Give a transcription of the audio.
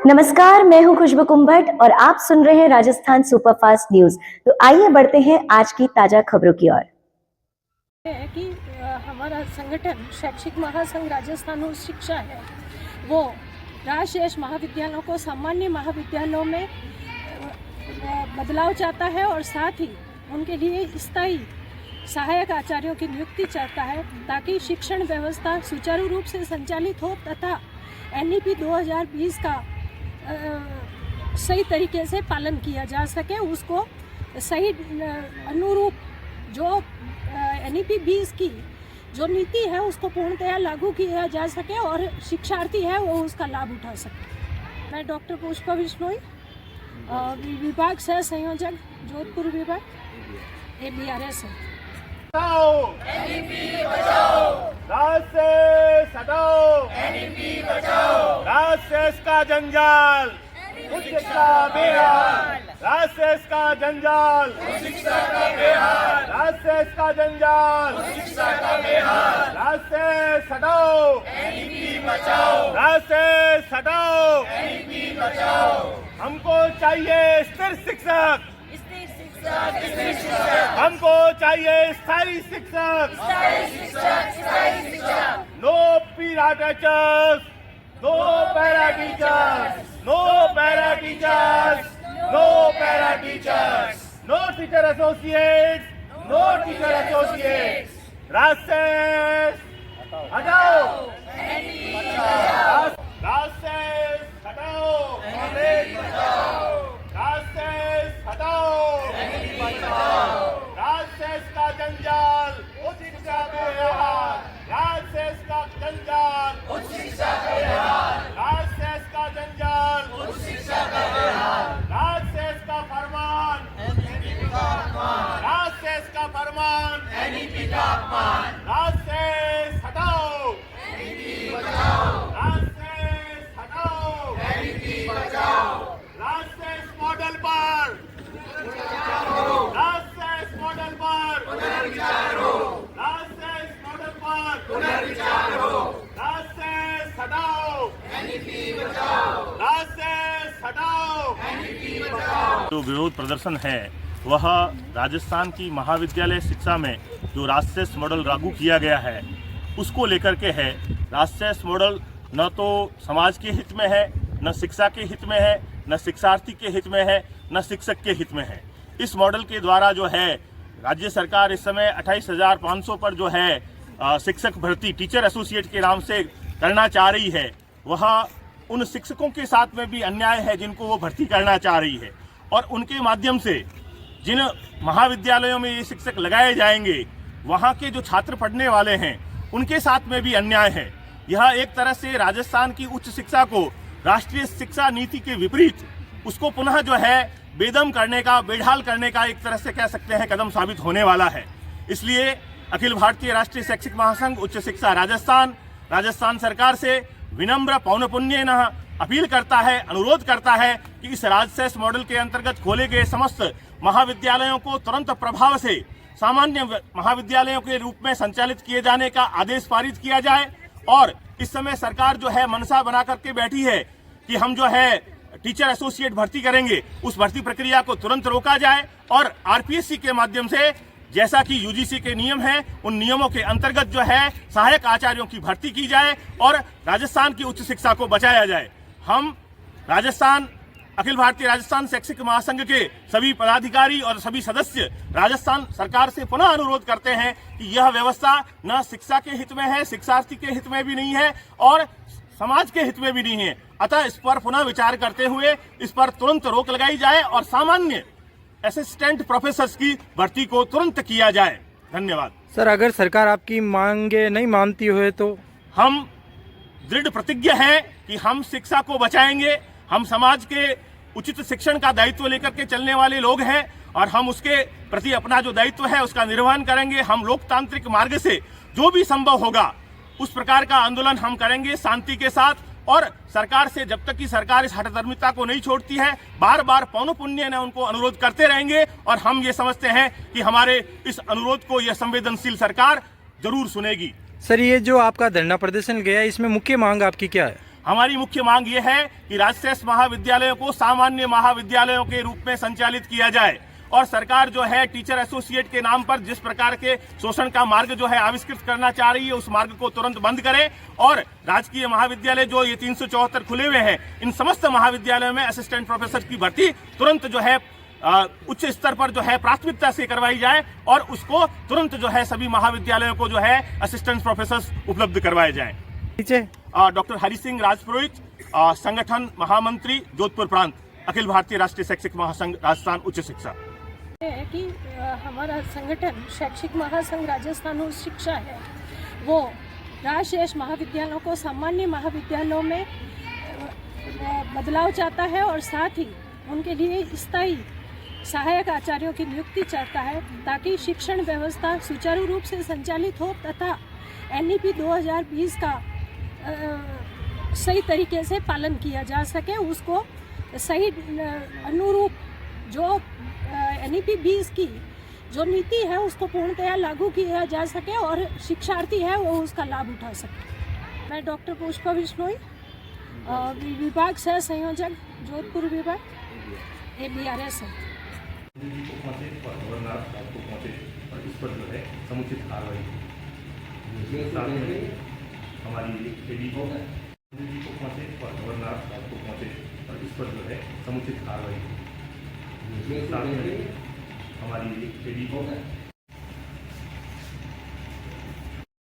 नमस्कार, मैं हूं खुशबू कुंभट और आप सुन रहे हैं राजस्थान सुपरफास्ट न्यूज। तो आइए बढ़ते हैं आज की ताजा खबरों की ओर। है कि हमारा संगठन शैक्षिक महासंघ राजस्थान उच्च शिक्षा है, वो राजशेष महाविद्यालयों को सामान्य महाविद्यालयों में बदलाव चाहता है और साथ ही उनके लिए स्थायी सहायक आचार्यों की नियुक्ति चाहता है ताकि शिक्षण व्यवस्था सुचारू रूप से संचालित हो तथा NEP 2020 का सही तरीके से पालन किया जा सके। उसको सही अनुरूप जो NEP 20 की जो नीति है उसको पूर्णतया लागू किया जा सके और शिक्षार्थी है वो उसका लाभ उठा सके। मैं डॉक्टर पुष्पा बिश्नोई, विभाग सह संयोजक जोधपुर विभाग ABRS है। NEP बचाओ, राजशेष हटाओ, NEP बचाओ, राजशेष का जंजाल, उच्च शिक्षा बेहाल, राजशेष का जंजाल, उच्च शिक्षा का बेहाल, राजशेष का जंजाल, उच्च शिक्षा का बेहाल, राजशेष हटाओ, NEP बचाओ, राजशेष हटाओ, NEP बचाओ, हमको चाहिए स्थिर शिक्षक, हमको चाहिए स्थायी शिक्षक, no para teachers, no para teachers, no para teachers, no para teachers, no teacher associates, no teacher associates, Rajshesh हटाओ, राजशेष हटाओ, कॉलेज बचाओ, राजशेष हटाओ, राजशेष का जंजाल, उच्च शिक्षा बेहाल, राजशेष का जंजाल, उच्च शिक्षा बेहाल, राजशेष का जंजाल, उच्च शिक्षा बेहाल, राजशेष का फरमान, NEP का अपमान, राजशेष का फरमान, NEP का अपमान, राजशेष हटाओ, NEP बचाओ, राजशेष हटाओ, NEP बचाओ, राजशेष मॉडल पर राजशेष मॉडल पर पुनर्विचार हो, राजशेष मॉडल पर पुनर्विचार हो, राजशेष हटाओ, NEP बचाओ, राजशेष हटाओ, NEP बचाओ। जो विरोध प्रदर्शन है वह राजस्थान की महाविद्यालय शिक्षा में जो राजशेष मॉडल लागू किया गया है उसको लेकर के है। राजशेष मॉडल न तो समाज के हित में है, न शिक्षा के हित में है, न शिक्षार्थी के हित में है, न शिक्षक के हित में है। इस मॉडल के द्वारा जो है राज्य सरकार इस समय 28,500 पर जो है शिक्षक भर्ती टीचर एसोसिएट के नाम से करना चाह रही है, वह उन शिक्षकों के साथ में भी अन्याय है जिनको वो भर्ती करना चाह रही है और उनके माध्यम से जिन महाविद्यालयों में ये शिक्षक लगाए जाएंगे वहाँ के जो छात्र पढ़ने वाले हैं उनके साथ में भी अन्याय है। यह एक तरह से राजस्थान की उच्च शिक्षा को राष्ट्रीय शिक्षा नीति के विपरीत उसको पुनः जो है बेदम करने का, बेढाल करने का एक तरह से कह सकते हैं कदम साबित होने वाला है। इसलिए अखिल भारतीय राष्ट्रीय शैक्षिक महासंघ उच्च शिक्षा राजस्थान सरकार से विनम्र पौनपुन्येन अपील करता है, अनुरोध करता है कि इस राजशेष मॉडल के अंतर्गत खोले गए समस्त महाविद्यालयों को तुरंत प्रभाव से सामान्य महाविद्यालयों के रूप में संचालित किए जाने का आदेश पारित किया जाए। और इस समय सरकार जो है मनसा बना करके बैठी है कि हम जो है टीचर एसोसिएट भर्ती करेंगे, उस भर्ती प्रक्रिया को तुरंत रोका जाए और RPSC के माध्यम से जैसा कि UGC के नियम हैं उन नियमों के अंतर्गत जो है सहायक आचार्यों की भर्ती की जाए और राजस्थान की उच्च शिक्षा को बचाया जाए। हम अखिल भारतीय राजस्थान शैक्षिक महासंघ के सभी पदाधिकारी और सभी सदस्य राजस्थान सरकार से पुनः अनुरोध करते हैं कि यह व्यवस्था न शिक्षा के हित में है, शिक्षार्थी के हित में भी नहीं है और समाज के हित में भी नहीं है। अतः इस पर पुनः विचार करते हुए इस पर तुरंत रोक लगाई जाए और सामान्य असिस्टेंट प्रोफेसर्स की भर्ती को तुरंत किया जाए। धन्यवाद। सर, अगर सरकार आपकी मांगे नहीं मानती हुए तो हम दृढ़ प्रतिज्ञ हैं कि हम शिक्षा को बचाएंगे। हम समाज के उचित शिक्षण का दायित्व लेकर के चलने वाले लोग हैं और हम उसके प्रति अपना जो दायित्व है उसका निर्वहन करेंगे। हम लोकतांत्रिक मार्ग से जो भी संभव होगा उस प्रकार का आंदोलन हम करेंगे शांति के साथ। और सरकार से जब तक कि सरकार इस हठधर्मिता को नहीं छोड़ती है, बार बार पौनपुन्य ने उनको अनुरोध करते रहेंगे और हम ये समझते हैं कि हमारे इस अनुरोध को यह संवेदनशील सरकार जरूर सुनेगी। सर, ये जो आपका धरना प्रदर्शन गया इसमें मुख्य मांग आपकी क्या है? हमारी मुख्य मांग ये है कि राजशेष महाविद्यालयों को सामान्य महाविद्यालयों के रूप में संचालित किया जाए और सरकार जो है टीचर एसोसिएट के नाम पर जिस प्रकार के शोषण का मार्ग जो है आविष्कृत करना चाह रही है उस मार्ग को तुरंत बंद करे और राजकीय महाविद्यालय जो ये 374 खुले हुए हैं इन समस्त महाविद्यालयों में असिस्टेंट प्रोफेसर की भर्ती तुरंत जो है उच्च स्तर पर जो है प्राथमिकता से करवाई जाए और उसको तुरंत जो है सभी महाविद्यालयों को जो है असिस्टेंट प्रोफेसर उपलब्ध करवाए जाए। नीचे डॉक्टर हरि सिंह राजपुरोहित, संगठन महामंत्री जोधपुर प्रांत, अखिल भारतीय राष्ट्रीय शैक्षिक महासंघ राजस्थान उच्च शिक्षा। है कि हमारा संगठन शैक्षिक महासंघ राजस्थान उच्च शिक्षा है वो राजशेष महाविद्यालयों को सामान्य महाविद्यालयों में बदलाव चाहता है और साथ ही उनके लिए स्थायी सहायक आचार्यों की नियुक्ति चाहता है ताकि शिक्षण व्यवस्था सुचारू रूप से संचालित हो तथा NEP 2020 का सही तरीके से पालन किया जा सके, उसको सही अनुरूप जो NEP 20 की जो नीति है उसको पूर्णतया लागू किया जा सके और शिक्षार्थी है वो उसका लाभ उठा सके। मैं डॉक्टर पुष्पा बिश्नोई, विभाग सह संयोजक जोधपुर विभाग ABRS है। और इस पर जो है समुचित कार्रवाई हमारी AD को पहुँचे और गवर्नर आपको पहुँचे और इस पर जो है समुचित कार्रवाई हमारी AD को